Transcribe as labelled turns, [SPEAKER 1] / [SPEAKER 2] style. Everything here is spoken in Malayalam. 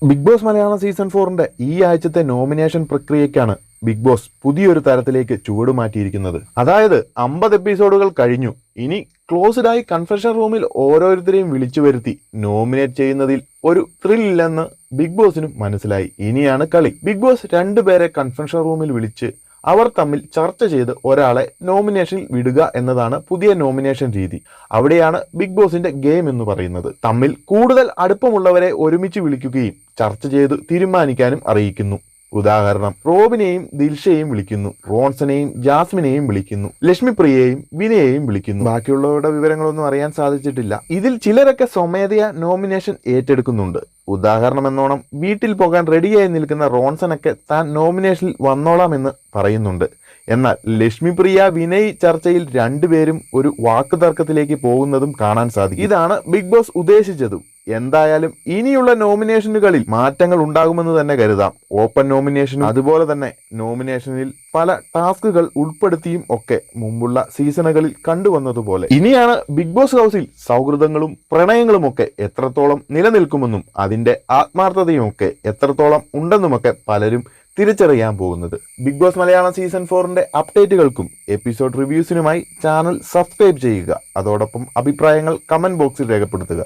[SPEAKER 1] ബിഗ് ബോസ് മലയാളം സീസൺ 4ന്റെ ഈ ആഴ്ചത്തെ നോമിനേഷൻ പ്രക്രിയയ്ക്കാണ് ബിഗ് ബോസ് പുതിയൊരു തരത്തിലേക്ക് ചുവടുമാറ്റിയിരിക്കുന്നത്. അതായത് 50 എപ്പിസോഡുകൾ കഴിഞ്ഞു. ഇനി ക്ലോസ്ഡായി കൺഫെഷൻ റൂമിൽ ഓരോരുത്തരെയും വിളിച്ചു വരുത്തി നോമിനേറ്റ് ചെയ്യുന്നതിൽ ഒരു ത്രിൽ ഇല്ലെന്ന് ബിഗ് ബോസിനും മനസ്സിലായി. ഇനിയാണ് കളി. ബിഗ് ബോസ് 2 പേരെ കൺഫെഷൻ റൂമിൽ വിളിച്ച് അവർ തമ്മിൽ ചർച്ച ചെയ്ത് ഒരാളെ നോമിനേഷനിൽ വിടുക എന്നതാണ് പുതിയ നോമിനേഷൻ രീതി. അവിടെയാണ് ബിഗ് ബോസിന്റെ ഗെയിം എന്ന് പറയുന്നത്. തമ്മിൽ കൂടുതൽ അടുപ്പമുള്ളവരെ ഒരുമിച്ച് വിളിക്കുകയും ചർച്ച ചെയ്ത് തീരുമാനിക്കാനും അറിയിക്കുന്നു. ഉദാഹരണം, റോബിനെയും ദിൽഷയെയും വിളിക്കുന്നു, റോൺസനെയും ജാസ്മിനെയും വിളിക്കുന്നു, ലക്ഷ്മിപ്രിയയെയും വിനയെയും വിളിക്കുന്നു. ബാക്കിയുള്ളവരുടെ വിവരങ്ങളൊന്നും അറിയാൻ സാധിച്ചിട്ടില്ല. ഇതിൽ ചിലരൊക്കെ സ്വമേധയാ നോമിനേഷൻ ഏറ്റെടുക്കുന്നുണ്ട്. ഉദാഹരണം എന്നോണം വീട്ടിൽ പോകാൻ റെഡിയായി നിൽക്കുന്ന റോൺസനൊക്കെ താൻ നോമിനേഷനിൽ വന്നോളാമെന്ന് പറയുന്നുണ്ട്. എന്നാൽ ലക്ഷ്മിപ്രിയ വിനയ് ചർച്ചയിൽ രണ്ടുപേരും ഒരു വാക്കുതർക്കത്തിലേക്ക് പോകുന്നതും കാണാൻ സാധിക്കും. ഇതാണ് ബിഗ് ബോസ് ഉദ്ദേശിച്ചതും. എന്തായാലും ഇനിയുള്ള നോമിനേഷനുകളിൽ മാറ്റങ്ങൾ ഉണ്ടാകുമെന്ന് തന്നെ കരുതാം. ഓപ്പൺ നോമിനേഷനും അതുപോലെ തന്നെ നോമിനേഷനിൽ പല ടാസ്കുകൾ ഉൾപ്പെടുത്തിയും ഒക്കെ മുമ്പുള്ള സീസണുകളിൽ കണ്ടുവന്നതുപോലെ ഇനിയാണ് ബിഗ് ബോസ് ഹൗസിൽ സൗഹൃദങ്ങളും പ്രണയങ്ങളും ഒക്കെ എത്രത്തോളം നിലനിൽക്കുമെന്നും അതിന്റെ ആത്മാർത്ഥതയും ഒക്കെ എത്രത്തോളം ഉണ്ടെന്നുമൊക്കെ പലരും തിരിച്ചറിയാൻ പോകുന്നത്. ബിഗ് ബോസ് മലയാളം സീസൺ 4ന്റെ അപ്ഡേറ്റുകൾക്കും എപ്പിസോഡ് റിവ്യൂസിനുമായി ചാനൽ സബ്സ്ക്രൈബ് ചെയ്യുക. അതോടൊപ്പം അഭിപ്രായങ്ങൾ കമന്റ് ബോക്സിൽ രേഖപ്പെടുത്തുക.